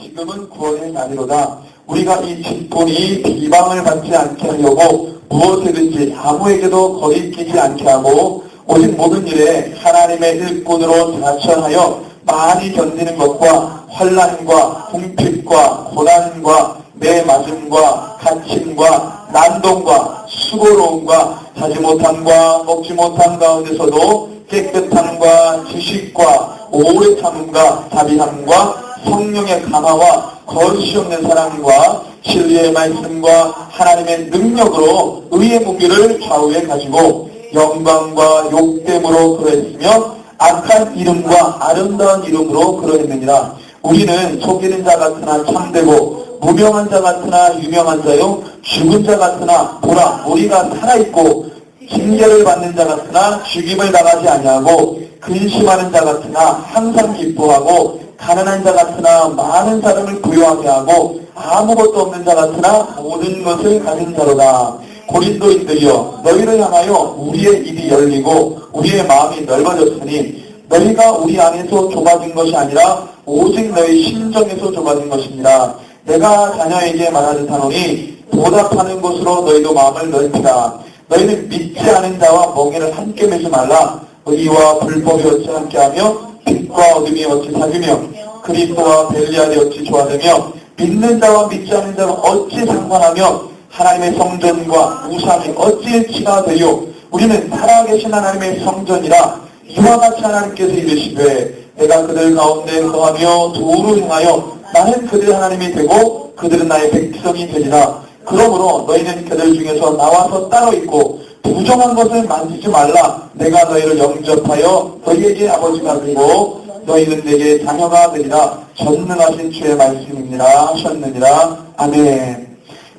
지금은 구원의 날이로다. 우리가 이 직분이 비방을 받지 않게 하려고 무엇이든지 아무에게도 거리끼지 않게 하고 오직 모든 일에 하나님의 일꾼으로 자천하여 많이 견디는 것과 환난과 궁핍과 고난과 매맞음과 갇힘과 난동과 수고로움과 하지 못함과 먹지 못함 가운데서도 깨끗함과 지식과 오래 참음과 자비함과 성령의 강화와 거짓이 없는 사랑과 진리의 말씀과 하나님의 능력으로 의의 무기를 좌우에 가지고 영광과 욕됨으로 그러했으며 악한 이름과 아름다운 이름으로 그러했느니라. 우리는 속이는 자 같으나 참되고 무명한 자 같으나 유명한 자요 죽은 자 같으나 보라 우리가 살아있고 징계를 받는 자 같으나 죽임을 당하지 아니하고 근심하는 자 같으나 항상 기뻐하고 가난한 자 같으나 많은 사람을 부유하게 하고 아무것도 없는 자 같으나 모든 것을 가진 자로다. 고린도인들이여 너희를 향하여 우리의 입이 열리고 우리의 마음이 넓어졌으니 너희가 우리 안에서 좁아진 것이 아니라 오직 너희 심정에서 좁아진 것입니다. 내가 자녀에게 말하듯 하노니 보답하는 것으로 너희도 마음을 넓히라. 너희는 믿지 않은 자와 멍에를 함께 매지 말라. 의와 불법이 어찌 함께하며 빛과 어둠이 어찌 사귀며 그리스도와 벨리알이 어찌 조화되며 믿는 자와 믿지 않는 자는 어찌 상관하며 하나님의 성전과 우상이 어찌 일치가 되요. 우리는 살아계신 하나님의 성전이라. 이와 같이 하나님께서 이르시되 내가 그들 가운데 거하며 도로 행하여 나는 그들 하나님이 되고 그들은 나의 백성이 되리라. 그러므로 너희는 그들 중에서 나와서 따로 있고 부정한 것을 만지지 말라. 내가 너희를 영접하여 너희에게 아버지가 되고 너희는 내게 자녀가 되리라. 전능하신 주의 말씀입니다 하셨느니라. 아멘.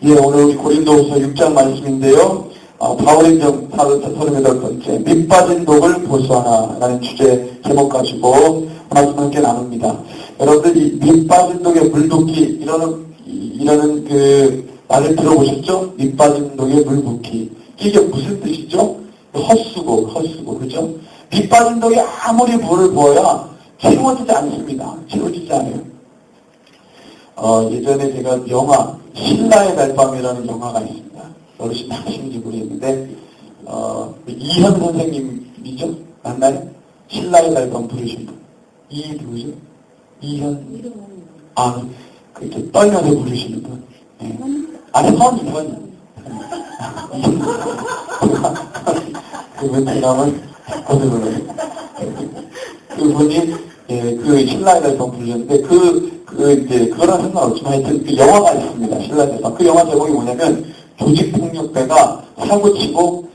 예, 오늘 우리 고린도후서 6장 말씀인데요. 바울의 정 38번째 밑빠진 독을 보수하나 라는 주제 제목 가지고 말씀 함께 나눕니다. 여러분들 이 밑빠진 독에 물 붓기 이라는 그 말을 들어보셨죠? 밑빠진 독에 물 붓기. 이게 무슨 뜻이죠? 헛수고, 그죠? 밑빠진 독에 아무리 물을 부어야 채워지지 않습니다. 채워지지 않아요. 예전에 제가 영화, 신라의 달밤이라는 영화가 있습니다. 어르신 아시는지 모르겠는데, 이현 선생님이죠? 맞나요? 신라의 달밤 부르신 분. 누구죠? 이현. 그렇게 떨면서 부르시는 분. 네. 아니, 선이. 그분 드라마를 거듭을 그분이 그 신라의 달밤 부르셨는데 이제 그거랑 상관없지만 하여튼 그 영화가 있습니다. 신라의 달밤. 그 영화 제목이 뭐냐면 조직폭력배가 사고치고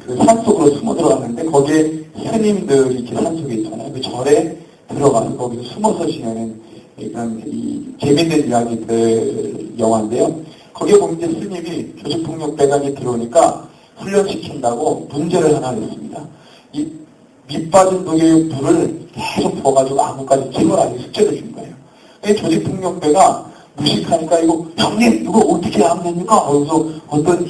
그 산속으로 숨어 들어갔는데 거기에 스님들이 이렇게 산속에 있잖아요. 그 절에 들어가서 거기서 숨어서 지내는 이런 재밌는 이야기들 영화인데요. 거기에 보면 이제 스님이 조직폭력배가 들어오니까 훈련시킨다고 문제를 하나 냈습니다. 이 밑빠진 독에 물을 계속 부어가지고 아무까지 채워라는 숙제를 준 거예요. 이 조직폭력배가 무식하니까 이거 형님 이거 어떻게 하면 됩니까? 그래서 어떤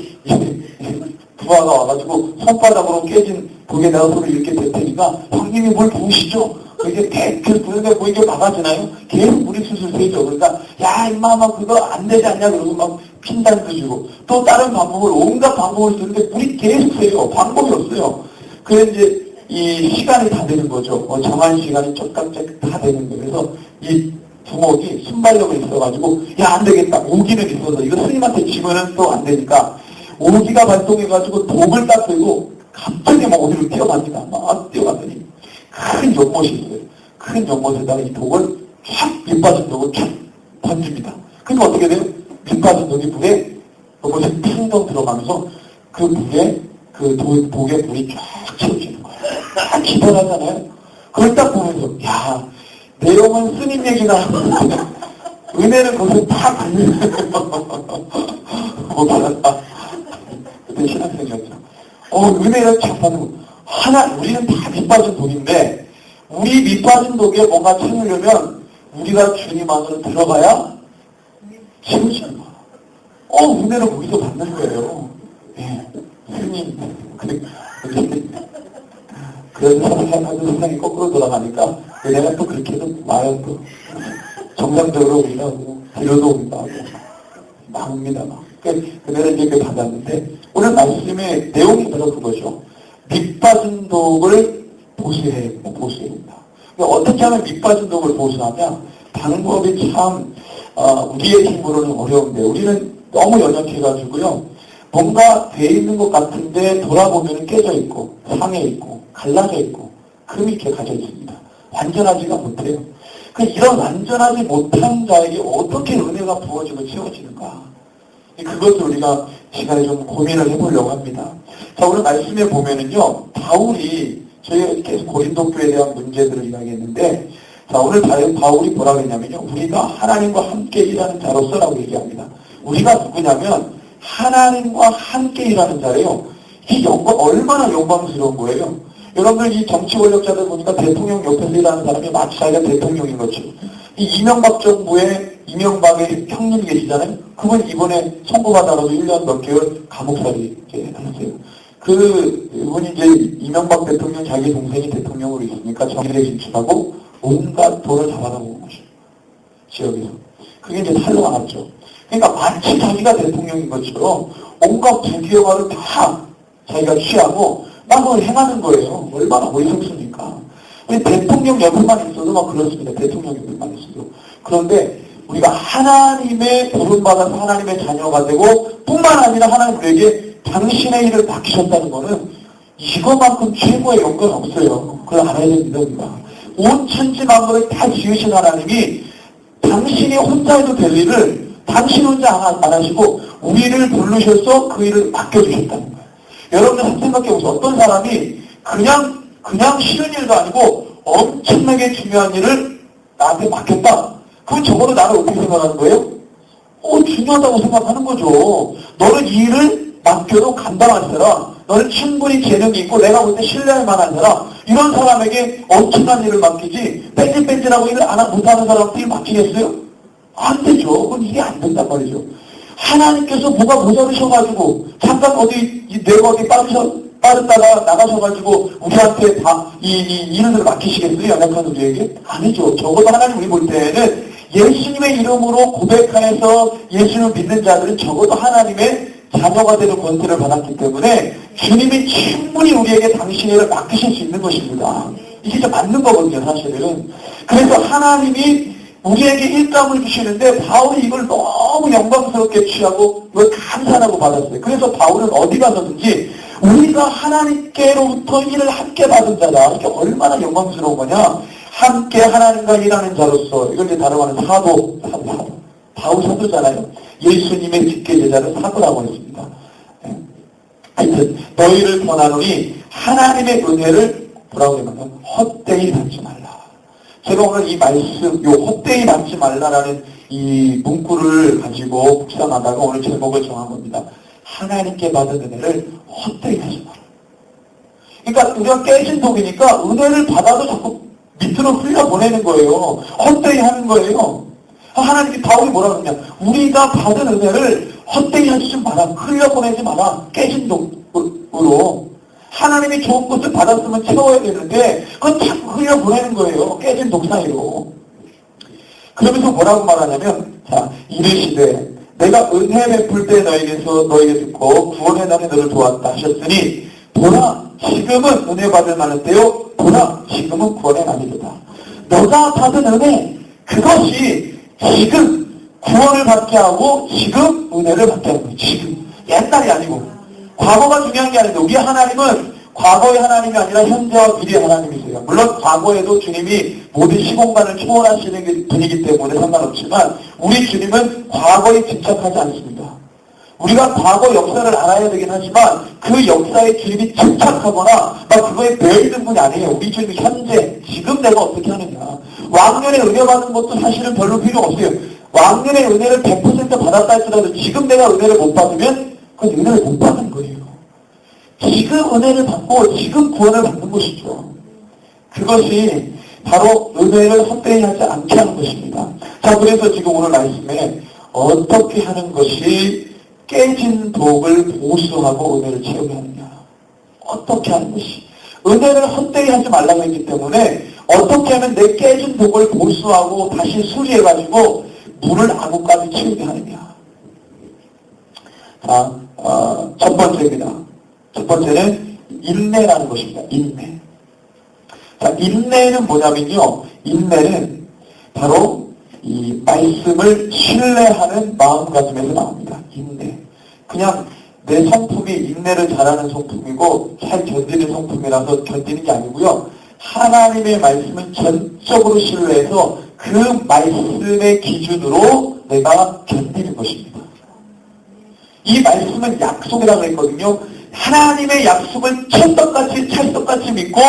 부하가 와가지고 손바닥으로 깨진 독에다가 손을 이렇게 댈 테니까 형님이 뭘 부으시죠? 이게 계속 부는데 뭐 이게 막아지나요? 계속 물이 술술 새죠. 그러니까 야 임마 막 그거 안 되지 않냐 그러고 막 핀단도 주고 또 다른 방법을 온갖 방법을 쓰는데 물이 계속 새요. 방법이 없어요. 그래서 이제 이 시간이 다 되는 거죠. 정한 시간이 쫓각쫓각 다 되는 거예요. 그래서 이 부목이 순발력이 있어가지고 야 안 되겠다. 오기는 있어서 이거 스님한테 지면은 또 안 되니까 오기가 발동해가지고 독을 딱 들고 갑자기 막 어디로 뛰어갑니다. 막 뛰어갔더니 큰 연못이 있어요. 큰 연못에다가 이 독을 밑빠진 독을 쫙 던집니다. 그러니까 어떻게 돼요? 밑빠진 독이 물에 연못에 풍덩 들어가면서 그 물에 그 독의 물이 쫙 채워지는 거예요. 딱 기본하잖아요. 그걸 딱 보면서 야 내용은 스님 얘기나 은혜는 거기서 다 걸리는 거예요. 그때 신학생이었죠. 은혜를 쫙 받는 거. 우리는 다 밑빠진 독인데, 우리 밑빠진 독에 뭔가 채우려면, 우리가 주님 안으로 들어가야 채우지는 거야. 은혜를 거기서 받는 거예요. 예. 스님. 그래서 세상이 거꾸로 돌아가니까, 내가 또 그렇게 해서 와요, 또. 정상적으로 우리는 뒤로도 옮기고 나옵니다. 그날은 이제 받았는데, 오늘 말씀의 내용이 바로 그거죠. 밑빠진 독을 보수해야 된다. 그러니까 어떻게 하면 밑빠진 독을 보수하냐? 방법이 참, 우리의 힘으로는 어려운데, 우리는 너무 연약해가지고요. 뭔가 돼 있는 것 같은데, 돌아보면 깨져 있고, 상해 있고, 갈라져 있고, 금이 이렇게 가져 있습니다. 완전하지가 못해요. 이런 완전하지 못한 자에게 어떻게 은혜가 부어지고 채워지는가? 그것을 우리가 시간에 좀 고민을 해보려고 합니다. 자, 오늘 말씀에 보면은요, 바울이, 저희가 계속 고린도 교회에 대한 문제들을 이야기했는데, 자, 오늘 바울이 뭐라고 했냐면요, 우리가 하나님과 함께 일하는 자로서라고 얘기합니다. 우리가 누구냐면, 하나님과 함께 일하는 자예요. 이 얼마나 영광스러운 거예요. 여러분들 이 정치 권력자들 보니까 대통령 옆에서 일하는 사람이 마치 자기가 대통령인 것처럼. 이 이명박 정부에 이명박의 형님 계시잖아요. 그분 이번에 선고받아서 1년 몇 개월 감옥살이 하셨어요. 그분이 이제 이명박 대통령 자기 동생이 대통령으로 있으니까 정의에 진출하고 온갖 돈을 다 받아먹은 것이죠. 지역에서. 그게 이제 탈로나갔죠. 그러니까 마치 자기가 대통령인 것처럼 온갖 부귀영화를 다 자기가 취하고 막 그걸 행하는 거예요. 얼마나 어이없습니까? 대통령 옆에만 있어도 막 그렇습니다. 대통령 옆에만 있어도. 그런데 우리가 하나님의 부름받아서 하나님의 자녀가 되고 뿐만 아니라 하나님 우리에게 당신의 일을 맡기셨다는 것은 이거만큼 최고의 영광은 없어요. 그걸 알아야 됩니다. 우리가. 온 천지 만물을 다 지으신 하나님이 당신이 혼자 해도 될 일을 당신 혼자 안 하시고 우리를 부르셔서 그 일을 맡겨주셨다는 거예요. 여러분들 한번 생각해보세요. 어떤 사람이 그냥 쉬운 일도 아니고 엄청나게 중요한 일을 나한테 맡겼다. 그럼 적어도 나를 어떻게 생각하는 거예요? 중요하다고 생각하는 거죠. 너는 이 일을 맡겨도 감당할 사람, 너는 충분히 재능이 있고 내가 볼 때 신뢰할 만한 사람, 이런 사람에게 엄청난 일을 맡기지 뺀질뺀질하고 일을 못하는 사람한테 일 맡기겠어요? 안 되죠. 그건 일이 안 된단 말이죠. 하나님께서 뭐가 모자르셔가지고 잠깐 내가 어디 빠졌다가 나가셔가지고 우리한테 다 이 일을 맡기시겠어요? 연약한 우리에게? 아니죠. 적어도 하나님 우리 볼 때는 예수님의 이름으로 고백하여서 예수를 믿는 자들은 적어도 하나님의 자녀가 되는 권세를 받았기 때문에 주님이 충분히 우리에게 당신의 일을 맡기실 수 있는 것입니다. 이게 진짜 맞는 거거든요, 사실은. 그래서 하나님이 우리에게 일감을 주시는데 바울이 이걸 너무 영광스럽게 취하고 그걸 감사하고 받았어요. 그래서 바울은 어디 가서든지 우리가 하나님께로부터 일을 함께 받은 자다. 이게 얼마나 영광스러운 거냐. 함께 하나님과 일하는 자로서, 이걸 이제 다른 말은 사도. 바울 사도잖아요. 예수님의 직계 제자는 사도라고 했습니다. 하여튼 너희를 권하노니 하나님의 은혜를 뭐라고 하냐면 헛되이 받지 말라. 제가 오늘 이 말씀, 헛되이 받지 말라라는 이 문구를 가지고 묵상하다가 오늘 제목을 정한 겁니다. 하나님께 받은 은혜를 헛되이 하지 마라. 그러니까 우리가 깨진 독이니까 은혜를 받아도 자꾸 밑으로 흘려보내는 거예요. 헛되이 하는 거예요. 하나님이 바울이 뭐라고 그러냐. 우리가 받은 은혜를 헛되이 하지 마라. 흘려보내지 마라. 깨진 독으로. 하나님이 좋은 것을 받았으면 채워야 되는데 그건 자꾸 흘려보내는 거예요. 깨진 독 사이로. 그러면서 뭐라고 말하냐면 자, 이르시되 내가 은혜 베풀 때 너에게 듣고 구원의 날에 너를 도왔다 하셨으니 보라 지금은 은혜 받을 만한 때요. 보라 지금은 구원의 날이다. 너가 받은 은혜 그것이 지금 구원을 받게 하고 지금 은혜를 받게 하는 거예요. 지금. 옛날이 아니고. 과거가 중요한 게 아닌데 우리 하나님은 과거의 하나님이 아니라 현재와 미래의 하나님이세요. 물론 과거에도 주님이 모든 시공간을 초월하시는 분이기 때문에 상관없지만 우리 주님은 과거에 집착하지 않습니다. 우리가 과거 역사를 알아야 되긴 하지만 그 역사에 주님이 집착하거나 막 그거에 배어있는 분이 아니에요. 우리 주님이 현재 지금 내가 어떻게 하느냐. 왕년에 은혜 받는 것도 사실은 별로 필요 없어요. 왕년의 은혜를 100% 받았다 할지라도 지금 내가 은혜를 못 받으면 그건 은혜를 못 받는 거예요. 지금 은혜를 받고 지금 구원을 받는 것이죠. 그것이 바로 은혜를 헛되이 하지 않게 하는 것입니다. 자, 그래서 지금 오늘 말씀에 어떻게 하는 것이 깨진 독을 보수하고 은혜를 채우게 하느냐. 어떻게 하는 것이. 은혜를 헛되이 하지 말라고 했기 때문에 어떻게 하면 내 깨진 독을 보수하고 다시 수리해가지고 물을 아구까지 채우게 하느냐. 자, 첫 번째입니다. 첫 번째는 인내라는 것입니다. 인내. 자, 인내는 뭐냐면요. 인내는 바로 이 말씀을 신뢰하는 마음가짐에서 나옵니다. 인내. 그냥 내 성품이 인내를 잘하는 성품이고 잘 견디는 성품이라서 견디는 게 아니고요. 하나님의 말씀을 전적으로 신뢰해서 그 말씀의 기준으로 내가 견디는 것입니다. 이 말씀은 약속이라고 했거든요. 하나님의 약속을 찰떡같이 찰떡같이 믿고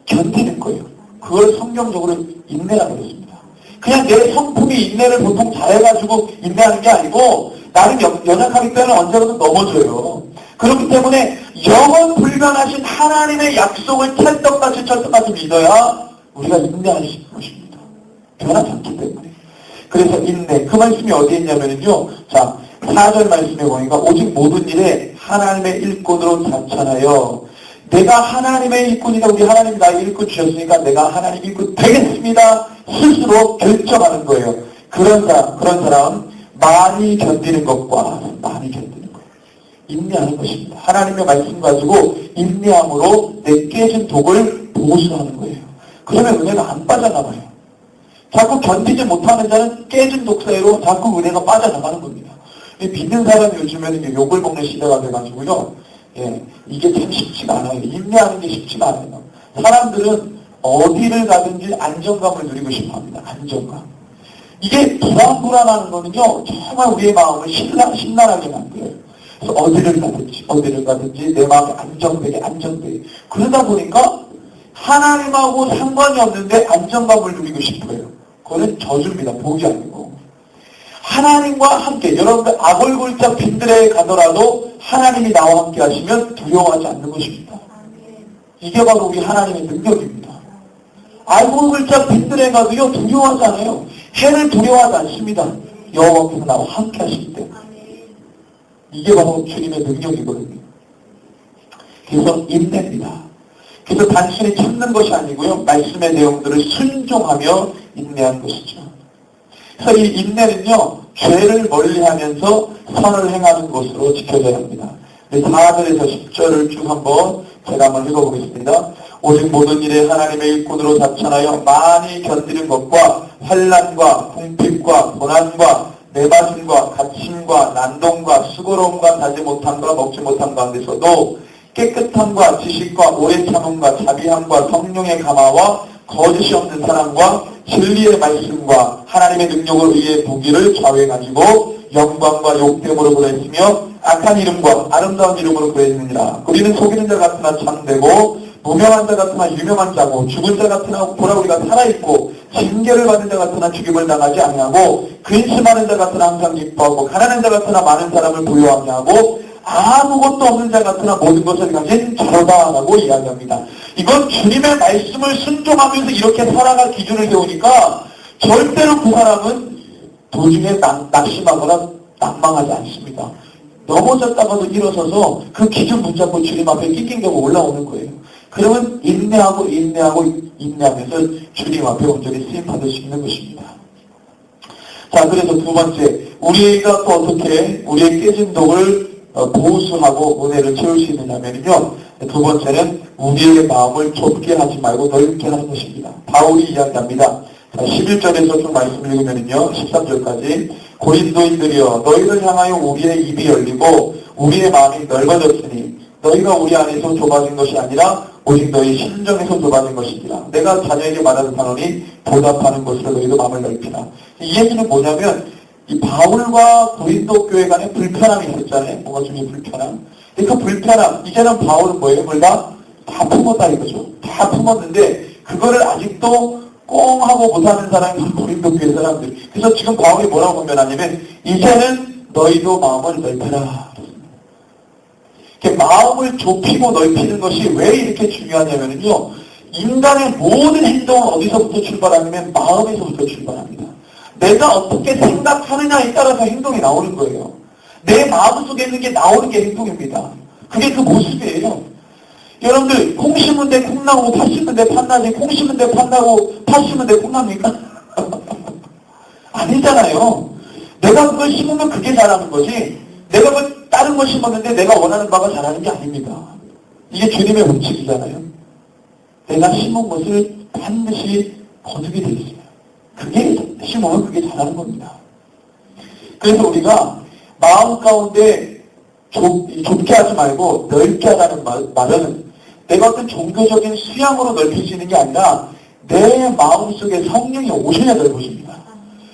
견디는 거예요. 그걸 성경적으로 인내라고 했습니다. 그냥 내 성품이 인내를 보통 잘해가지고 인내하는 게 아니고 나는 연약하기 때문에 언제라도 넘어져요. 그렇기 때문에 영원 불변하신 하나님의 약속을 찰떡같이 믿어야 우리가 인내할 수 있는 것입니다. 변하지 않기 때문에. 그래서 인내. 그 말씀이 어디에 있냐면요. 자, 4절 말씀에 보니까 오직 모든 일에 하나님의 일꾼으로 나타나요. 내가 하나님의 일꾼이다. 우리 하나님이 나에게 일꾼 주셨으니까 내가 하나님 일꾼 되겠습니다. 스스로 결정하는 거예요. 그런 사람 많이 견디는 것과 많이 견디는 것. 인내하는 것입니다. 하나님의 말씀 가지고 인내함으로 내 깨진 독을 보수하는 거예요. 그러면 은혜가 안 빠져나가요. 자꾸 견디지 못하는 자는 깨진 독 사이로 자꾸 은혜가 빠져나가는 겁니다. 믿는 사람이 요즘에는 욕을 먹는 시대가 돼가지고요. 예, 이게 참 쉽지가 않아요. 인내하는 게 쉽지가 않아요. 사람들은 어디를 가든지 안정감을 누리고 싶어 합니다. 안정감. 이게 불안하는 거는요, 정말 우리의 마음을 신랄하게 만들어요. 그래서 어디를 가든지 내 마음이 안정되게. 그러다 보니까 하나님하고 상관이 없는데 안정감을 누리고 싶어요. 그거는 저주입니다. 복이 아니고. 하나님과 함께, 여러분들 아골골짝 빈들에 가더라도 하나님이 나와 함께 하시면 두려워하지 않는 것입니다. 이게 바로 우리 하나님의 능력입니다. 아골골짝 빈들에 가도요, 두려워하지 않아요. 해를 두려워하지 않습니다. 여호와께서 나와 함께 하실 때. 이게 바로 주님의 능력이거든요. 그래서 인내입니다. 그래서 단순히 참는 것이 아니고요. 말씀의 내용들을 순종하며 인내하는 것이죠. 그래서 이 인내는요. 죄를 멀리하면서 선을 행하는 것으로 지켜져야 합니다. 4절에서 10절을 쭉 제가 한번 읽어보겠습니다. 오직 모든 일에 하나님의 일꾼으로 나타나여 많이 견디는 것과 환난과 궁핍과 고난과 매맞음과 갇힘과 난동과 수고로움과 다지 못함과 먹지 못함 가운데서도 깨끗함과 지식과 오래 참음과 자비함과 성령의 감화와 거짓이 없는 사랑과 진리의 말씀과 하나님의 능력을 위해 보기를 좌우해가지고 영광과 욕됨으로 그랬으며 악한 이름과 아름다운 이름으로 그랬느니라. 우리는 속이는 자 같으나 참되고 무명한 자 같으나 유명한 자고 죽은 자 같으나 보라 우리가 살아있고 징계를 받는 자 같으나 죽임을 당하지 아니하고 근심하는 자 같으나 항상 기뻐하고 가난한 자 같으나 많은 사람을 부유하게 하고 아무것도 없는 자 같으나 모든 것을 가진 자로다라고 이야기합니다. 이건 주님의 말씀을 순종하면서 이렇게 살아갈 기준을 세우니까 절대로 그 사람은 도중에 낙심하거나 낭망하지 않습니다. 넘어졌다가도 일어서서 그 기준 붙잡고 주님 앞에 낑낑대고 올라오는 거예요. 그러면 인내하면서 주님 앞에 온전히 쓰임받을 수 있는 것입니다. 자, 그래서 두 번째, 우리가 또 어떻게 우리의 깨진 독을 보수하고 은혜를 채울 수 있느냐면요. 두 번째는 우리의 마음을 좁게 하지 말고 넓게 하는 것입니다. 바울이 이야기합니다. 자, 11절에서 좀 말씀을 읽으면요. 13절까지 고린도인들이여 너희를 향하여 우리의 입이 열리고 우리의 마음이 넓어졌으니 너희가 우리 안에서 좁아진 것이 아니라 오직 너희 심정에서 좁아진 것이니라. 내가 자녀에게 말하는 단언이 보답하는 것으로 너희도 마음을 넓히라. 이 얘기는 뭐냐면 이 바울과 고린도 교회 간에 불편함이 있었잖아요. 뭐가 좀 불편함. 그 불편함, 이제는 바울은 뭐예요? 뭘 다 품었다 이거죠. 다 품었는데 그거를 아직도 꽁 하고 못하는 사람이 고린도 교회 사람들. 그래서 지금 바울이 뭐라고 권면하냐면 이제는 너희도 마음을 넓혀라. 마음을 좁히고 넓히는 것이 왜 이렇게 중요하냐면요. 인간의 모든 행동은 어디서부터 출발하냐면 마음에서부터 출발합니다. 내가 어떻게 생각하느냐에 따라서 행동이 나오는 거예요. 내 마음속에 있는 게 나오는 게 행동입니다. 그게 그 모습이에요. 여러분들 콩 심은 데 콩 나오고 팥 심은 데 팥 나지 콩 심은 데 팥 나고 팥 심은 데 콩 납니까? 아니잖아요. 내가 그걸 심으면 그게 자라는 거지 내가 뭐 다른 거 심었는데 내가 원하는 바가 자라는 게 아닙니다. 이게 주님의 원칙이잖아요. 내가 심은 것을 반드시 거두게 돼 있어요. 그게 심으면 그게 자라는 겁니다. 그래서 우리가 마음 가운데 좁게 하지 말고 넓게 하라는 말은 내가 어떤 종교적인 수양으로 넓혀지는 게 아니라 내 마음속에 성령이 오셔야 넓어집니다.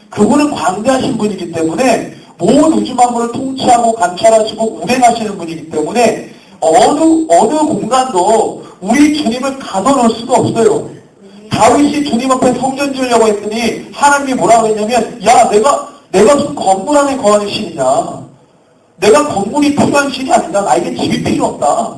그분은 광대하신 분이기 때문에 모든 우주 만물을 통치하고 관찰하시고 운행하시는 분이기 때문에 어느 공간도 우리 주님을 가둬놓을 수가 없어요. 다윗이 주님 앞에 성전 지으려고 했더니 하나님이 뭐라고 했냐면 야 내가 무슨 건물 안에 거하는 신이냐. 내가 건물이 필요한 신이 아니다. 나에게 집이 필요 없다.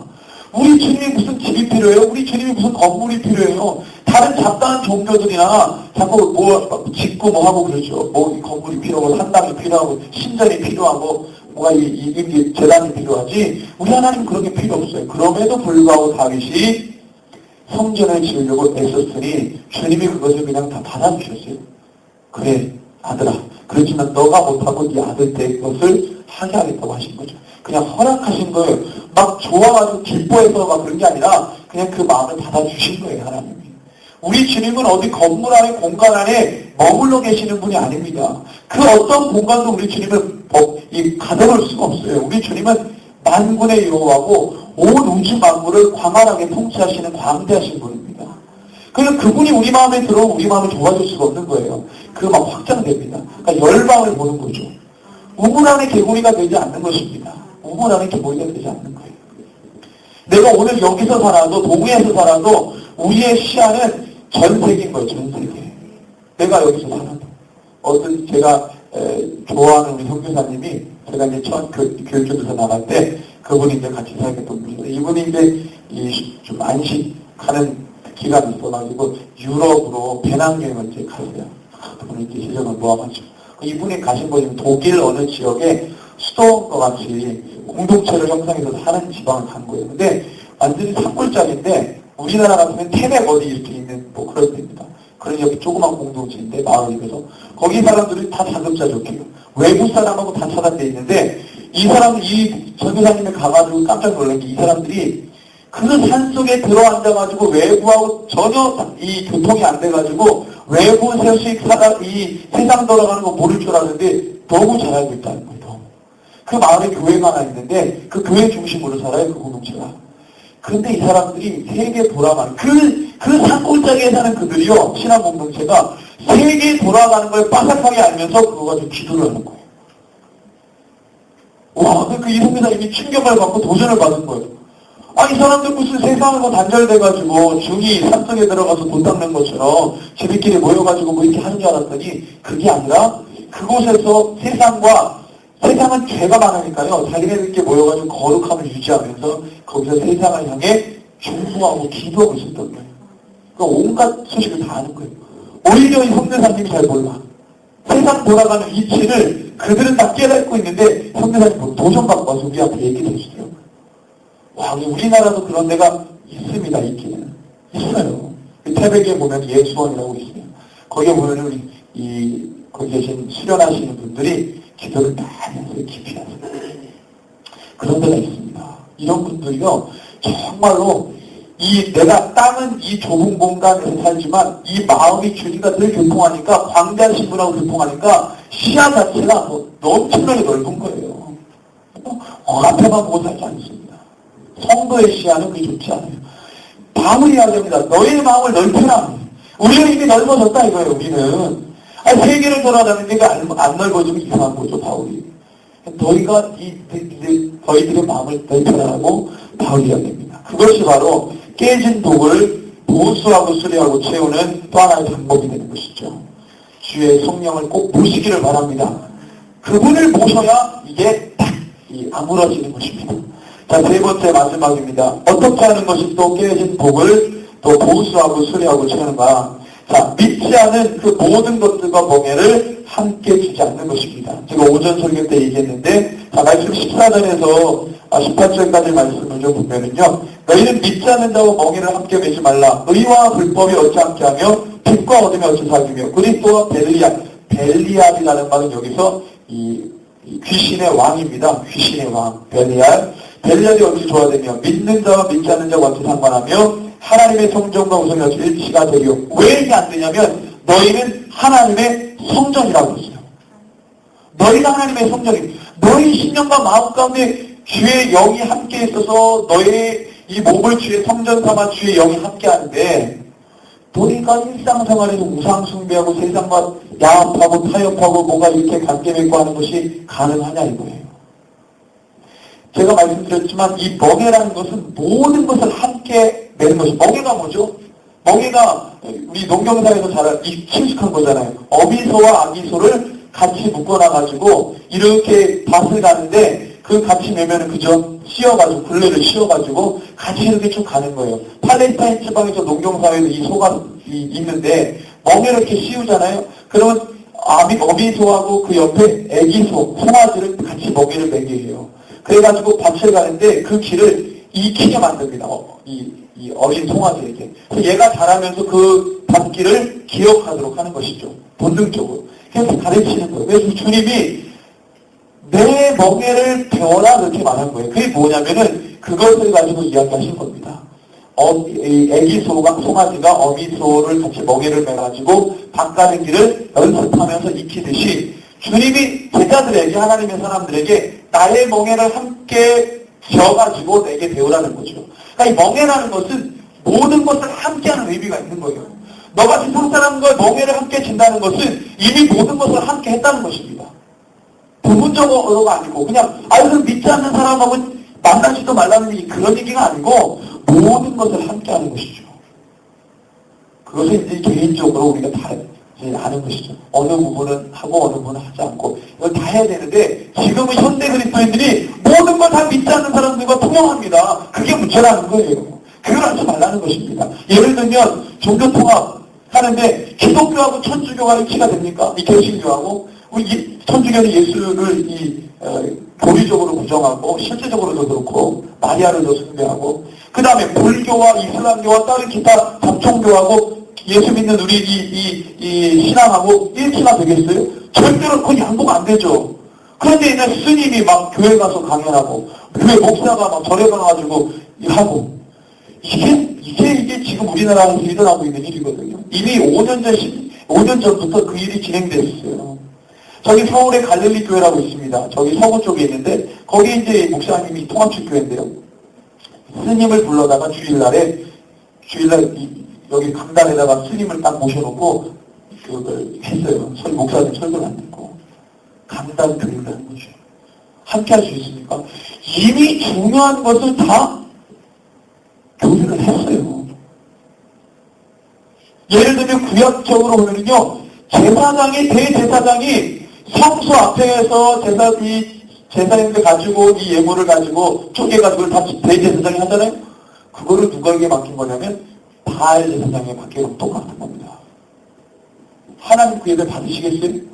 우리 주님이 무슨 집이 필요해요? 우리 주님이 무슨 건물이 필요해요? 다른 잡다한 종교들이나 자꾸 뭐 짓고 뭐 하고 그러죠. 뭐 건물이 필요하고 산당이 필요하고 신전이 필요하고 뭐가 이 재단이 필요하지. 우리 하나님 그런 게 필요 없어요. 그럼에도 불구하고 다윗이 성전을 지으려고 애썼으니 주님이 그것을 그냥 다 받아주셨어요. 그래 아들아. 그렇지만 너가 못하고 네 아들 될 것을 하게 하겠다고 하신 거죠. 그냥 허락하신 거예요. 막 좋아가지고 기뻐해서 막 그런 게 아니라 그냥 그 마음을 받아주신 거예요. 하나님이. 우리 주님은 어디 건물 안에 공간 안에 머물러 계시는 분이 아닙니다. 그 어떤 공간도 우리 주님을 가둬놓을 수가 없어요. 우리 주님은 만군의 여호와고 온 우주 만물을 광활하게 통치하시는 광대하신 분입니다. 그래서 그분이 우리 마음에 들어오면 우리 마음을 도와줄 수가 없는 거예요. 그거 막 확장됩니다. 그러니까 열방을 보는 거죠. 우물 안에 개구리가 되지 않는 것입니다. 우물 안에 개구리가 되지 않는 거예요. 내가 오늘 여기서 살아도 동해에서 살아도 우리의 시야는 전 세계인 거예요. 전 세계. 내가 여기서 살아도. 어떤 제가 좋아하는 우리 선교사님이 제가 이제 처음 교육교도소 나갈 때 그분이 이제 같이 살겠던 분인데 이분이 이제 좀 안식하는 기간이 있어가지고 유럽으로 배낭여행을 이제 갔어요. 그분이 이제 시즌을 모아가지고 이분이 가신 곳이 독일 어느 지역에 수도원과 같이 공동체를 형성해서 사는 지방을 간 거예요. 근데 완전히 산골짜기인데 우리나라 같으면 태백 어디 이렇게 있는 뭐 그런 데입니다. 그런 여기 조그만 공동체인데 마을이라서 거기 사람들이 다 자급자족해요. 외부 사람하고 다 차단되어 있는데 이 사람은 이 전도사님에 가가지고 깜짝 놀란 게 이 사람들이 그 산속에 들어앉아가지고 외부하고 전혀 이 교통이 안 돼가지고 외부 소식 이 세상 돌아가는 거 모를 줄 알았는데 너무 잘 알고 있다는 거예요. 너무. 그 마을에 교회가 하나 있는데 그 교회 중심으로 살아요. 그 공동체가. 그런데 이 사람들이 세계 돌아가는 그 산골짜기에 사는 그들이요. 신앙 공동체가 세계 돌아가는 걸 빠삭하게 알면서 그거 가지고 기도를 하는 거예요. 와, 그 이성교사님이 충격을 받고 도전을 받은 거예요. 이 사람들 무슨 세상으로 단절돼가지고 중이 산속에 들어가서 돈 닦는 것처럼 지들끼리 모여가지고 뭐 이렇게 하는 줄 알았더니 그게 아니라 그곳에서 세상은 죄가 많으니까요. 자기네들끼리 모여가지고 거룩함을 유지하면서 거기서 세상을 향해 중보하고 기도하고 있었던 거예요. 그러니까 온갖 소식을 다 아는 거예요. 오히려 이 성대사님이 잘 몰라. 세상 돌아가는 이치를 그들은 다 깨닫고 있는데 성대사님 도전받고 와서 우리한테 얘기를 해주더라고요. 와, 우리나라도 그런 데가 있습니다. 있기는. 있어요. 태백에 보면 예수원이라고 있어요. 거기에 보면 거기 계신 수련하시는 분들이 기도를 많이 하세요. 깊이 하세요. 그런 데가 있습니다. 이런 분들이요. 정말로 내가 땅은 이 좁은 공간에서 살지만 이 마음이 주님과 늘 교통하니까 광대하신 분하고 교통하니까 시야 자체가 엄청나게 넓은 거예요. 앞에만 보고 살지 않습니다. 성도의 시야는 그게 좋지 않아요. 마음을 이야기합니다. 너의 마음을 넓혀라. 우리는 이미 넓어졌다 이거예요. 우리는. 세계를 돌아다니니까 안 넓어지면 이상한 거죠. 바울이. 너희가 너희들의 마음을 넓혀라고 바울이 이야기합니다. 그것이 바로 깨진 독을 보수하고 수리하고 채우는 또 하나의 방법이 되는 것이죠. 주의 성령을 꼭 모시기를 바랍니다. 그분을 모셔야 이게 딱 아물어지는 것입니다. 자, 세 번째 마지막입니다. 어떻게 하는 것이 또 깨진 복을 또 보수하고 수리하고 채우는가? 자, 믿지 않은 그 모든 것들과 멍에를 함께 주지 않는 것입니다. 제가 오전 설교 때 얘기했는데, 자, 말씀 14절에서 18절까지 말씀을 좀 보면은요, 너희는 믿지 않는다고 멍에를 함께 매지 말라. 의와 불법이 어찌 함께하며 빛과 어둠이 어찌 사귀며 그리스도와 벨리알이라는 말은 여기서 이 귀신의 왕입니다. 귀신의 왕 벨리알. 벨리알이 어찌 조화되며 믿는 자와 믿지 않는 자와 어찌 상관하며 하나님의 성전과 우성이 어찌 일치가 되리요. 왜 이게 안 되냐면 너희는 하나님의 성전이라고 했어요. 너희가 하나님의 성전이 너희 신령과 마음 가운데 주의 영이 함께 있어서 너의 이 몸을 주의 성전 삼아 주의 영이 함께 하는데 너희가 일상생활에서 우상 숭배하고 세상과 야합하고 타협하고 뭐가 이렇게 관계 맺고 하는 것이 가능하냐 이거예요. 제가 말씀드렸지만 이 멍에라는 것은 모든 것을 함께 매는 것이 멍에가 뭐죠? 멍에가 우리 농경사에서 잘 친숙한 거잖아요. 어미소와 아기소를 같이 묶어놔가지고 이렇게 밭을 가는데 그 같이 매면은 그죠? 씌워가지고 굴레를 씌워가지고 같이 이렇게 쭉 가는 거예요. 팔레스타인 지방에서 농경사회에서 이 소가 있는데 멍에를 이렇게 씌우잖아요. 그러면 어미소하고 그 옆에 애기소, 송아지를 같이 멍에를 매게 해요. 그래가지고 밭을 가는데 그 길을 익히게 만듭니다. 이 어린 송아지에게. 그래서 얘가 자라면서 그 밭길을 기억하도록 하는 것이죠. 본능적으로. 그래서 가르치는 거예요. 그래서 주님이 내 멍에를 배워라 그렇게 말한 거예요. 그게 뭐냐면은 그것을 가지고 이야기하신 겁니다. 애기 송아지가 어미 소를 같이 멍에를 매가지고 밭 가는 길을 연습하면서 익히듯이 주님이 제자들에게 하나님의 사람들에게 나의 멍에를 함께 지어가지고 내게 배우라는 거죠. 그러니까 이 멍에라는 것은 모든 것을 함께하는 의미가 있는 거예요. 너가 세상 사람과 멍에를 함께 진다는 것은 이미 모든 것을 함께 했다는 것입니다. 부분적으로가 아니고 그냥 그럼 믿지 않는 사람하고 만나지도 말라는 그런 얘기가 아니고 모든 것을 함께하는 것이죠. 그것을 이제 개인적으로 우리가 다 이제 아는 것이죠. 어느 부분은 하고 어느 부분은 하지 않고 이걸 다 해야 되는데 지금은 현대 그리스도인들이 모든 걸 다 믿지 않는 사람들과 통용합니다. 그게 문제라는 거예요. 그걸 하지 말라는 것입니다. 예를 들면 종교통합 하는데 기독교하고 천주교가 일치가 됩니까? 이 개신교하고 천주교는 예수를 교리적으로 부정하고 실제적으로도 그렇고 마리아를 숭배하고 그 다음에 불교와 이슬람교와 다른 기타 잡종교하고 예수 믿는 우리 이 신앙하고 일치가 되겠어요? 절대로 그건 양보가 안 되죠. 그런데 이제 스님이 막 교회 가서 강연하고 교회 목사가 막 절에 가가지고 하고 이게 지금 우리나라에서 일어나고 있는 일이거든요. 이미 5년 전부터 그 일이 진행됐어요. 저기 서울에 갈릴리 교회라고 있습니다. 저기 서구 쪽에 있는데 거기 이제 목사님이 통합식 교회인데요. 스님을 불러다가 주일날 여기 강단에다가 스님을 딱 모셔놓고 그걸 했어요. 목사님 설교를 안 듣고 강단 교육을 하는 거죠. 함께 할 수 있습니까? 이미 중요한 것을 다 교육을 했어요. 예를 들면 구약적으로 보면요, 대제사장이 성소 앞에서 제사인들 가지고 이 예물을 가지고 쪼개가지고 다 대제사장이 하잖아요. 그거를 누구에게 맡긴 거냐면 바알 제사장에게 맡기면 똑같은 겁니다. 하나님 그 예배 받으시겠어요?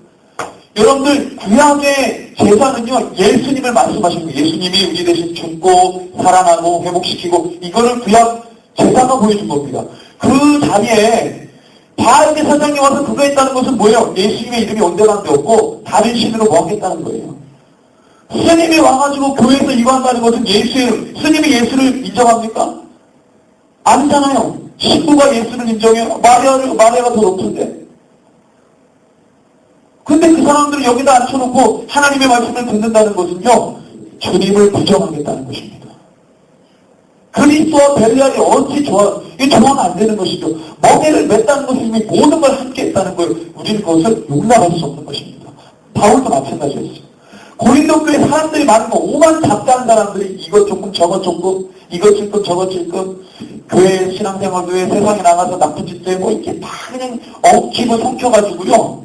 여러분들 구약의 제사는요 예수님을 말씀하시는 거예요. 예수님이 우리 대신 죽고 살아나고 회복시키고 이거를 구약 제사가 보여준 겁니다. 그 자리에 바알 제사장이 와서 그거 했다는 것은 뭐예요? 예수님의 이름이 온데간데 없고 다른 신으로 뭐 하겠다는 거예요. 스님이 와가지고 교회에서 이거 한다는 것은 스님이 예수를 인정합니까? 아니잖아요. 신부가 예수를 인정해요. 마리아가 더 높은데. 근데 그 사람들을 여기다 앉혀놓고 하나님의 말씀을 듣는다는 것은요, 주님을 부정하겠다는 것입니다. 그리스도와 벨리알이 어찌 이게 조화가 안 되는 것이죠. 멍에를 맸다는 것은 이미 모든 걸 함께 했다는 거예요. 우리는 그것을 용납할 수 없는 것입니다. 바울도 마찬가지였어요. 고린도 교회 사람들이 많은 거, 오만 잡다한 사람들이 이것 조금 저것 조금, 이것 조금 저것 조금, 교회 신앙생활 교회 세상에 나가서 나쁜 짓도 해, 이렇게 다 그냥 엉키고 성켜가지고요.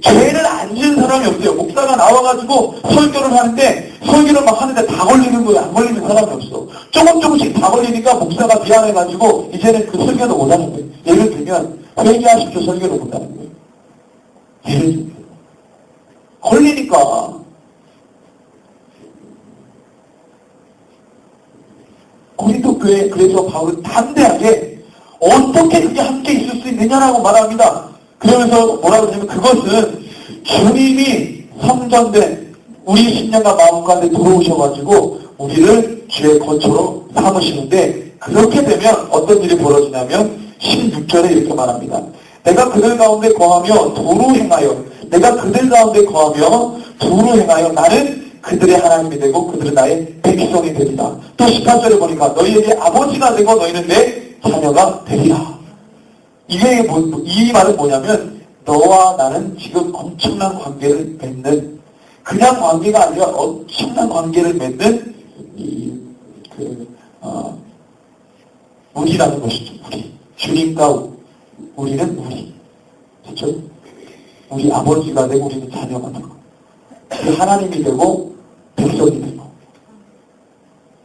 죄를 안 지은 사람이 없어요. 목사가 나와가지고 설교를 하는데 설교를 막 하는데 다 걸리는 거예요. 안 걸리는 사람이 없어. 조금씩 다 걸리니까 목사가 미안해가지고 이제는 그 설교도 못하는 거예요. 예를 들면 회개하십시오 설교를 못하는 거예요. 예를 들면 걸리니까 고린도 교회 그래서 바울은 담대하게 어떻게 그게 함께 있을 수 있느냐라고 말합니다. 그러면서 뭐라고 하냐면 그것은 주님이 성전된 우리 심령과 마음 가운데 들어오셔가지고 우리를 주의 거처로 삼으시는데 그렇게 되면 어떤 일이 벌어지냐면 16절에 이렇게 말합니다. 내가 그들 가운데 거하며 도로 행하여 내가 그들 가운데 거하며 도로 행하여 나는 그들의 하나님이 되고 그들은 나의 백성이 되리라. 또 18절에 보니까 너희에게 아버지가 되고 너희는 내 자녀가 되리라. 이게 이 말은 뭐냐면 너와 나는 지금 엄청난 관계를 맺는 그냥 관계가 아니라 엄청난 관계를 맺는 우리라는 것이죠. 우리. 주님과 우리는 우리. 그렇죠? 우리 아버지가 되고 우리는 자녀가 되고 하나님이 되고 백성이 되고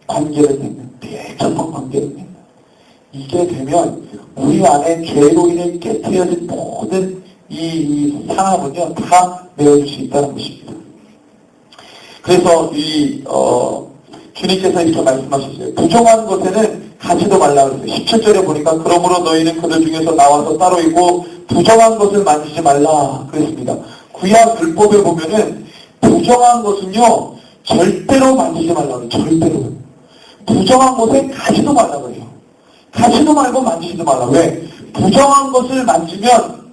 관계를 맺는 밀접한 관계를 맺는 이게 되면 우리 안에 죄로 인해 깨트려진 모든 이 상함은요 다 메워줄 수 있다는 것입니다. 그래서 주님께서 이렇게 말씀하셨어요. 부정한 것에는 가지도 말라 그랬어요. 17절에 보니까 그러므로 너희는 그들 중에서 나와서 따로 있고 부정한 것을 만지지 말라 그랬습니다. 구약 율법에 보면은 부정한 것은요 절대로 만지지 말라 그래요. 절대로. 부정한 것에 가지도 말라 그래요. 가지도 말고 만지지도 말라. 왜? 부정한 것을 만지면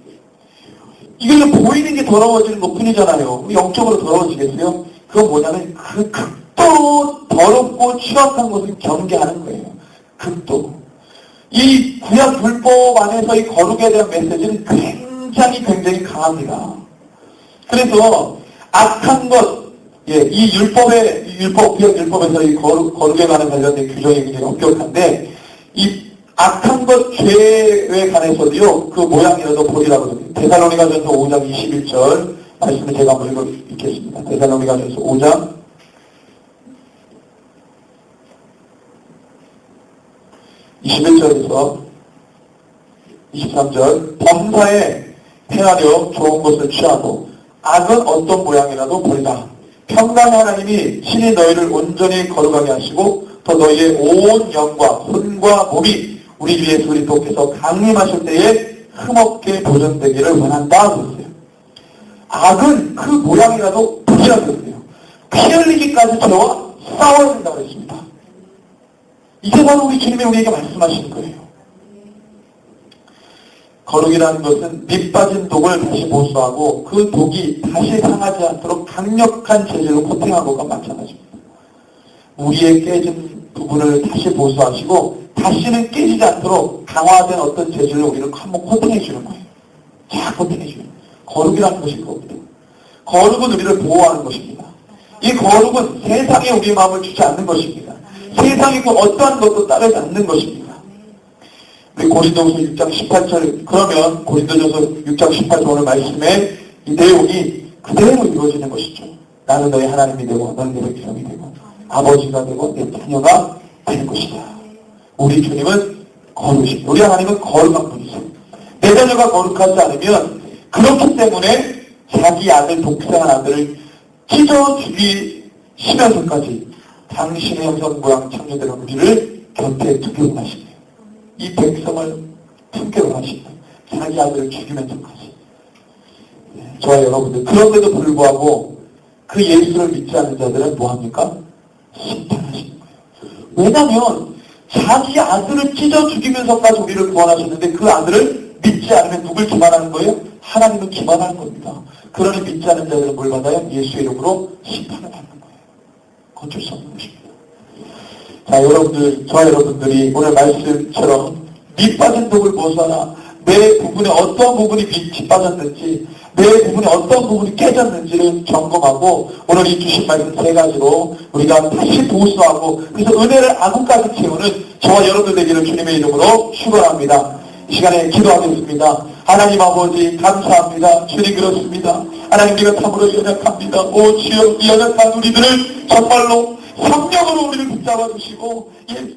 이게 보이는 게 더러워지는 것 뿐이잖아요. 영적으로 더러워지겠어요? 그건 뭐냐면 그 극도로 더럽고 취약한 것을 경계하는 거예요. 극도. 이 구약 율법 안에서 이 거룩에 대한 메시지는 굉장히 강합니다. 그래서 악한 것, 이 구약 율법에서 이 거룩에 관련된 규정이 굉장히 엄격한데 이 악한 것 죄에 관해서도요 그 모양이라도 보리라고 합니다. 데살로니가전서 5장 21절 말씀을 제가 한번 읽겠습니다. 데살로니가전서 5장 21절에서 23절 범사에 행하려 좋은 것을 취하고 악은 어떤 모양이라도 버리라. 평강의 하나님이 친히 너희를 온전히 거룩하게 하시고 더 너희의 온 영과 혼과 몸이 우리 주 예수 그리스도께서 강림하실 때에 흠없게 보존되기를 원한다 그랬어요. 악은 그 모양이라도 버리라 그랬어요. 피 흘리기까지 저와 싸워야 된다고 했습니다. 이게 바로 우리 주님이 우리에게 말씀하시는 거예요. 거룩이라는 것은 밑 빠진 독을 다시 보수하고 그 독이 다시 상하지 않도록 강력한 재질로 코팅한 것과 마찬가지입니다. 우리의 깨진 부분을 다시 보수하시고 다시는 깨지지 않도록 강화된 어떤 재질로 우리를 한번 코팅해 주는 거예요. 자, 코팅해 주는 거예요. 거룩이라는 것이 그겁니다. 거룩은 우리를 보호하는 것입니다. 이 거룩은 세상에 우리의 마음을 주지 않는 것입니다. 세상이 그 어떠한 것도 따르지 않는 것입니다. 우리 고린도후서 6장 18절 그러면 고린도전서 6장 18절 오늘 말씀에 이 내용이 그대로 이루어지는 것이죠. 나는 너의 하나님이 되고 너는 내 백성이 되고 아버지가 되고 내 자녀가 되는 것이다. 우리 주님은 거룩이십니다. 우리 하나님은 거룩한 분이세요. 내 자녀가 거룩하지 않으면 그렇기 때문에 자기 아들 독생한 아들을 찢어 죽이시면서까지 당신의 형상 모양 창조된 우리를 곁에 두기로 하시네요. 이 백성을 품기로 하시고 자기 아들을 죽이면서까지. 저와 여러분들 그런데도 불구하고 그 예수를 믿지 않는 자들은 뭐합니까? 심판하시는 거예요. 왜냐하면 자기 아들을 찢어 죽이면서까지 우리를 구원하셨는데 그 아들을 믿지 않으면 누굴 기만하는 거예요? 하나님을 기만하는 겁니다. 그러니 믿지 않는 자들은 뭘 받아요? 예수의 이름으로 심판을 받는 거예요. 어쩔 수 없는 것입니다. 자, 여러분들, 저와 여러분들이 오늘 말씀처럼 밑 빠진 독을 보수하나 내 부분에 어떤 부분이 밑이 빠졌는지 내 부분에 어떤 부분이 깨졌는지를 점검하고 오늘 이 주신 말씀 세 가지로 우리가 다시 보수하고 그래서 은혜를 아구까지 채우는 저와 여러분들 되기를 주님의 이름으로 축원합니다. 이 시간에 기도하겠습니다. 하나님 아버지 감사합니다. 주님 그렇습니다. 하나님 우리가 참으로 연약합니다. 오 주여 이 연약한 우리들을 정말로 성령으로 우리를 붙잡아 주시고 예수